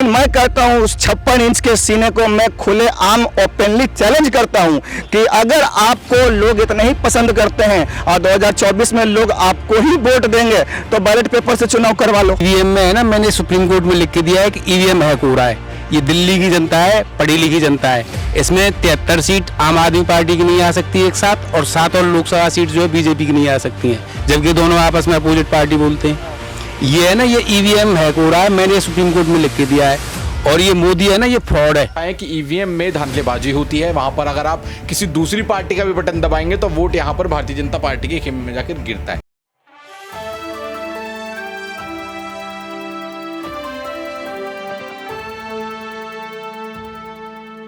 मैं कहता हूं उस 56 इंच के सीने को मैं खुले आम ओपनली चैलेंज करता हूं कि अगर आपको लोग इतना ही पसंद करते हैं और 2024 में लोग आपको ही वोट देंगे तो बैलेट पेपर से चुनाव करवा लो। ईवीएम में है ना, मैंने सुप्रीम कोर्ट में लिख के दिया है कि ईवीएम हैक हो रहा है। ये दिल्ली की जनता है, पढ़ी लिखी जनता है। इसमें 73 सीट आम आदमी पार्टी की नहीं आ सकती एक साथ, और 7 और लोकसभा सीट जो है बीजेपी की नहीं आ सकती हैं, जबकि दोनों आपस में अपोजिट पार्टी बोलते हैं। ये है ना, ये ईवीएम हैक हो रहा है, मैंने सुप्रीम कोर्ट में लिख के दिया है। और ये मोदी है ना, ये फ्रॉड है कि ईवीएम में धांधलेबाजी होती है। वहां पर अगर आप किसी दूसरी पार्टी का भी बटन दबाएंगे तो वोट यहां पर भारतीय जनता पार्टी के खेमे में जाकर गिरता है।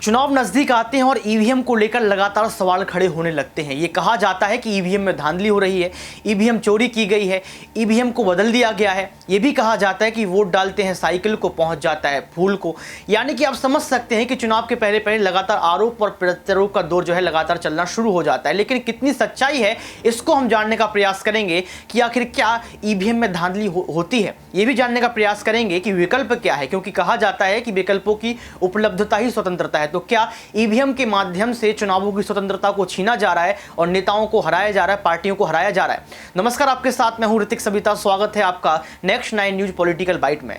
चुनाव नजदीक आते हैं और ईवीएम को लेकर लगातार सवाल खड़े होने लगते हैं। ये कहा जाता है कि ईवीएम में धांधली हो रही है, ईवीएम चोरी की गई है, ईवीएम को बदल दिया गया है। ये भी कहा जाता है कि वोट डालते हैं साइकिल को पहुंच जाता है फूल को। यानी कि आप समझ सकते हैं कि चुनाव के पहले पहले लगातार आरोप और प्रत्यारोप का दौर जो है लगातार चलना शुरू हो जाता है। लेकिन कितनी सच्चाई है इसको हम जानने का प्रयास करेंगे कि आखिर क्या ईवीएम में धांधली होती है। ये भी जानने का प्रयास करेंगे कि विकल्प क्या है, क्योंकि कहा जाता है कि विकल्पों की उपलब्धता ही स्वतंत्रता है। तो क्या ईवीएम के माध्यम से चुनावों की स्वतंत्रता को छीना जा रहा है और नेताओं को हराया जा रहा है, पार्टियों को हराया जा रहा है? नमस्कार, आपके साथ मैं हूं ऋतिक सविता। स्वागत है आपका नेक्स्ट 9 न्यूज पॉलिटिकल बाइट में।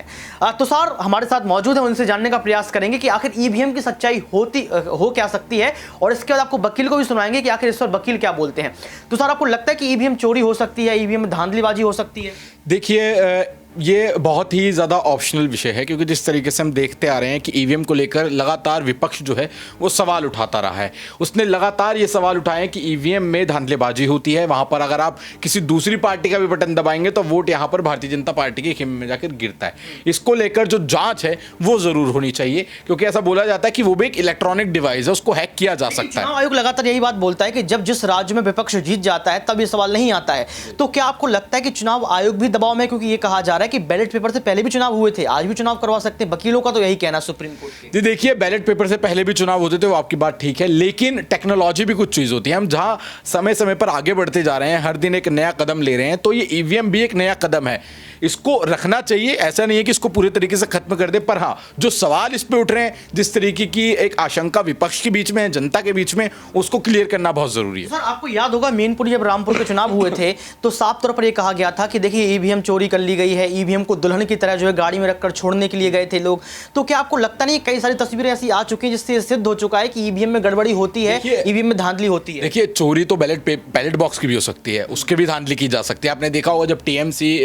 तुषार हमारे साथ मौजूद है, उनसे जानने का प्रयास करेंगे कि आखिर ईवीएम की सच्चाई हो क्या सकती है, और इसके बाद आपको वकील को भी सुनाएंगे कि आखिर इस पर वकील क्या बोलते हैं। तुषार, आपको लगता है कि ईवीएम चोरी हो सकती है, ईवीएम में धांधलीबाजी हो सकती है? देखिए, ये बहुत ही ज़्यादा ऑप्शनल विषय है, क्योंकि जिस तरीके से हम देखते आ रहे हैं कि ईवीएम को लेकर लगातार विपक्ष जो है वो सवाल उठाता रहा है। उसने लगातार ये सवाल उठाए कि ईवीएम में धांधलेबाजी होती है। वहाँ पर अगर आप किसी दूसरी पार्टी का भी बटन दबाएंगे तो वोट यहाँ पर भारतीय जनता पार्टी के खेमे में जाकर गिरता है। इसको लेकर जो जाँच है वो ज़रूर होनी चाहिए, क्योंकि ऐसा बोला जाता है कि वो भी एक इलेक्ट्रॉनिक डिवाइस है, उसको हैक किया जा सकता है। चुनाव आयोग लगातार यही बात बोलता है कि जब जिस राज्य में विपक्ष जीत जाता है तब ये सवाल नहीं आता है। तो क्या आपको लगता है कि चुनाव आयोग भी दबाव में, क्योंकि ये कहा जा रहा है कि बैलेट पेपर से पहले भी चुनाव हुए थे, आज भी चुनाव करवा सकते हैं? वकीलों का तो यही कहना है सुप्रीम कोर्ट के। देखिए, बैलेट पेपर से पहले भी चुनाव होते थे, वो आपकी बात ठीक है, लेकिन टेक्नोलॉजी भी कुछ चीज़ होती है। हम जहां समय समय पर आगे बढ़ते जा रहे हैं, हर दिन एक नया कदम ले रहे हैं, तो ये ईवीएम भी एक नया कदम है। इसको रखना चाहिए, ऐसा नहीं है कि इसको पूरे तरीके से खत्म कर दे, पर हाँ, जो सवाल इस पे उठ रहे हैं, जिस तरीके की एक आशंका विपक्ष के बीच में है, जनता के बीच में, उसको क्लियर करना बहुत जरूरी है। सर, आपको याद होगा मैनपुरी जब रामपुर के चुनाव हुए थे तो साफ तौर पर यह कहा गया था कि देखिए ईवीएम चोरी कर ली गई है, ईवीएम को दुल्हन की तरह जो है गाड़ी में रखकर छोड़ने के लिए गए थे लोग। तो क्या आपको लगता नहीं कई सारी तस्वीरें ऐसी आ चुकी हैं जिससे सिद्ध हो चुका है कि ईवीएम में गड़बड़ी होती है, ईवीएम में धांधली होती है? देखिए, चोरी तो बैलेट बॉक्स की भी हो सकती है, उसके भी धांधली की जा सकती है। आपने देखा होगा जब टीएमसी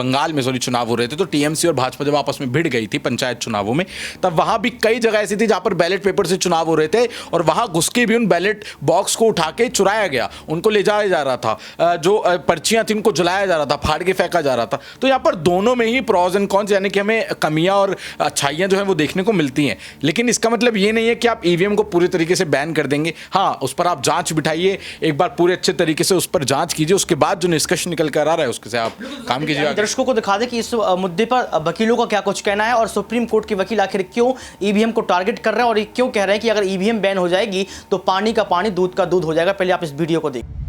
बंगाल में चुनाव हो रहे थे, तो टीएमसी और भाजपा जब आपस में भिड़ गई थी पंचायत चुनावों में, तब वहां भी कई जगह ऐसी थी जहां पर बैलेट पेपर से चुनाव हो रहे थे और वहां घुस के भी उन बैलेट बॉक्स को उठा के चुराया गया, उनको ले जाया जा रहा था, जो पर्चियां थी उनको जलाया जा रहा था, फाड़ के फेंका जा रहा था। तो यहाँ पर दोनों में ही प्रॉज एंड कॉन्स, यानी कि हमें कमियां और अच्छाइयां जो है वो देखने को मिलती हैं। लेकिन इसका मतलब ये नहीं है कि आप ईवीएम को पूरी तरीके से बैन कर देंगे। हाँ, उस पर आप जांच बिठाइए, एक बार पूरे अच्छे तरीके से उस पर जांच कीजिए, उसके बाद जो निष्कर्ष निकल कर आ रहा है उसके से आप काम कीजिए। दर्शकों को दिखा दे कि इस मुद्दे पर वकीलों का क्या कुछ कहना है और सुप्रीम कोर्ट के वकील आखिर क्यों ईवीएम को टारगेट कर रहे हैं और ये क्यों कह रहे हैं कि अगर ईवीएम बैन हो जाएगी तो पानी का पानी, दूध का दूध हो जाएगा। पहले आप इस वीडियो को देखिए।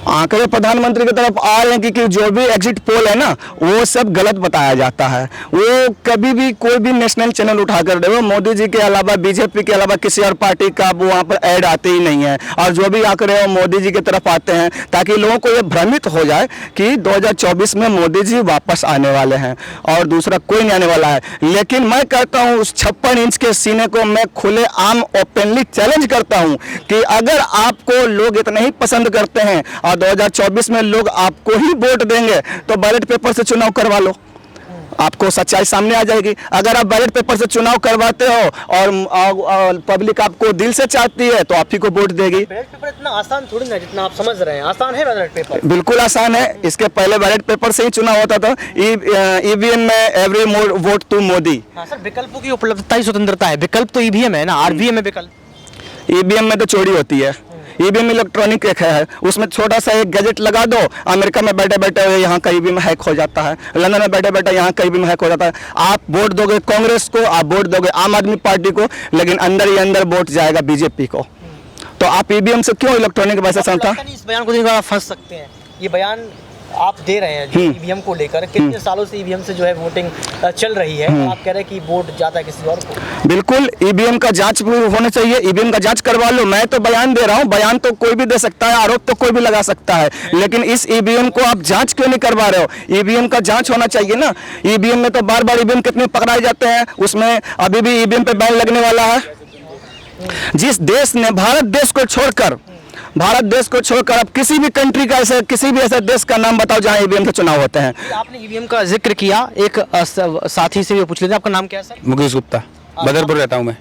आंकड़े प्रधानमंत्री की तरफ आ रहे हैं कि जो भी एग्जिट पोल है ना वो सब गलत बताया जाता है। वो कभी भी कोई भी नेशनल चैनल उठाकर दे, वो मोदी जी के अलावा, बीजेपी के अलावा किसी और पार्टी का वो वहाँ पर ऐड आते ही नहीं है। और जो भी आंकड़े वो मोदी जी की तरफ आते हैं ताकि लोगों को ये भ्रमित हो जाए कि 2024 में मोदी जी वापस आने वाले हैं और दूसरा कोई नहीं आने वाला है। लेकिन मैं कहता हूँ उस 56 इंच के सीने को मैं खुले आम ओपनली चैलेंज करता हूँ कि अगर आपको लोग इतना ही पसंद करते हैं और 2024 में लोग आपको ही वोट देंगे तो बैलेट पेपर से चुनाव करवा लो, आपको सच्चाई सामने आ जाएगी। अगर आप बैलेट पेपर से चुनाव करवाते हो और पब्लिक आपको दिल से चाहती है तो आप ही को वोट देगी। बैलेट पेपर इतना आसान थोड़ी ना जितना आप समझ रहे हैं। आसान है बैलेट पेपर? बिल्कुल आसान है। इसके पहले बैलेट पेपर से ही चुनाव होता था। ईवीएम में एवरी वोट टू मोदी। हाँ सर, विकल्पों की उपलब्धता ही स्वतंत्रता है। विकल्प तो ईवीएम है ना, आरवीएम में विकल्प। ईवीएम में तो चोरी होती है। ईवीएम इलेक्ट्रॉनिक एक है, उसमें छोटा सा एक गैजेट लगा दो, अमेरिका में बैठे बैठे यहाँ कहीं भी हैक हो जाता है, लंदन में बैठे बैठे यहाँ कहीं भी हैक हो जाता है। आप वोट दोगे कांग्रेस को, आप वोट दोगे आम आदमी पार्टी को, लेकिन अंदर ही अंदर वोट जाएगा बीजेपी को। तो आप ईवीएम से क्यों इलेक्ट्रॉनिक वैसे संस्था? इस बयान को देखकर आप फंस सकते हैं। ये बयान आप दे रहे हैं जो ईवीएम को लेकर, कितने सालों से ईवीएम से जो है वोटिंग चल रही है, और आप कह रहे हैं कि वोट जाता है किसी और को। बिल्कुल, ईवीएम का जांच होना चाहिए, ईवीएम का जांच करवा लो। मैं तो बयान दे रहा हूँ, बयान तो कोई भी दे सकता है, आरोप तो कोई भी लगा सकता है, लेकिन इस ईवीएम को आप जांच क्यों नहीं करवा रहे हो? ईवीएम का जांच होना चाहिए ना। ईवीएम में तो बार बार ईवीएम कितने पकड़ाए जाते हैं, उसमें अभी भी ईवीएम पे बैन लगने वाला है। जिस देश ने भारत देश को छोड़कर अब किसी भी कंट्री का ऐसे किसी भी ऐसे देश का नाम बताओ जहां ईवीएम से चुनाव होते हैं। आपने ईवीएम का जिक्र किया, एक साथी से भी पूछ लेते हैं, आपका नाम क्या है सर? मुकेश गुप्ता, बदरपुर रहता हूँ मैं।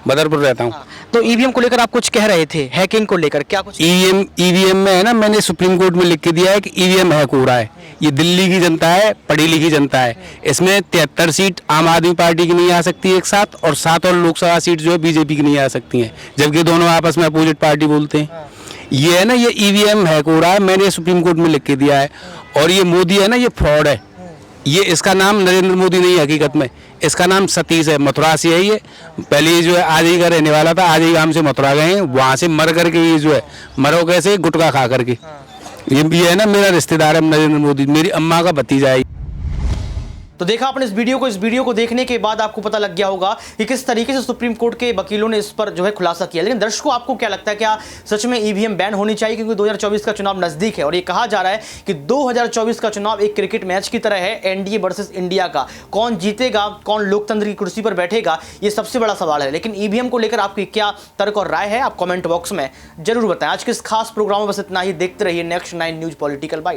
बदरपुर रहता हूँ। तो ईवीएम को लेकर आप कुछ कह रहे थे, हैकिंग को लेकर क्या कुछ? ईवीएम में है ना, मैंने सुप्रीम कोर्ट में लिख के दिया है कि ईवीएम हैक हो रहा है। ये दिल्ली की जनता है, पढ़ी लिखी जनता है। इसमें 73 सीट आम आदमी पार्टी की नहीं आ सकती एक साथ, और 7 और लोकसभा सीट जो है बीजेपी की नहीं आ सकती हैं, जबकि दोनों आपस में अपोजिट पार्टी बोलते हैं। ये है ना, ये ईवीएम हैक हो रहा है, मैंने सुप्रीम कोर्ट में लिख के दिया है। और ये मोदी है ना, ये फ्रॉड है। ये इसका नाम नरेंद्र मोदी नहीं है, हकीकत में इसका नाम सतीश है, मथुरा से है। ये पहले ये जो है आज ही का रहने वाला था, आज ही गांव से मथुरा गए हैं, वहाँ से मर करके ये जो है मरो कैसे, गुटखा खा करके। ये है ना मेरा रिश्तेदार है नरेंद्र मोदी, मेरी अम्मा का भतीजा है। तो देखा आपने इस वीडियो को देखने के बाद आपको पता लग गया होगा कि किस तरीके से सुप्रीम कोर्ट के वकीलों ने इस पर जो है खुलासा किया। लेकिन दर्शकों, आपको क्या लगता है, क्या सच में ईवीएम बैन होनी चाहिए? क्योंकि 2024 का चुनाव नजदीक है और ये कहा जा रहा है कि 2024 का चुनाव एक क्रिकेट मैच की तरह है, एनडीए वर्सेस इंडिया का। कौन जीतेगा, कौन लोकतंत्र की कुर्सी पर बैठेगा, ये सबसे बड़ा सवाल है। लेकिन ईवीएम को लेकर आपकी क्या तर्क और राय है, आप कमेंट बॉक्स में जरूर बताएं। आज के इस खास प्रोग्राम में बस इतना ही। देखते रहिए नेक्स्ट 9 न्यूज पॉलिटिकल बाइट।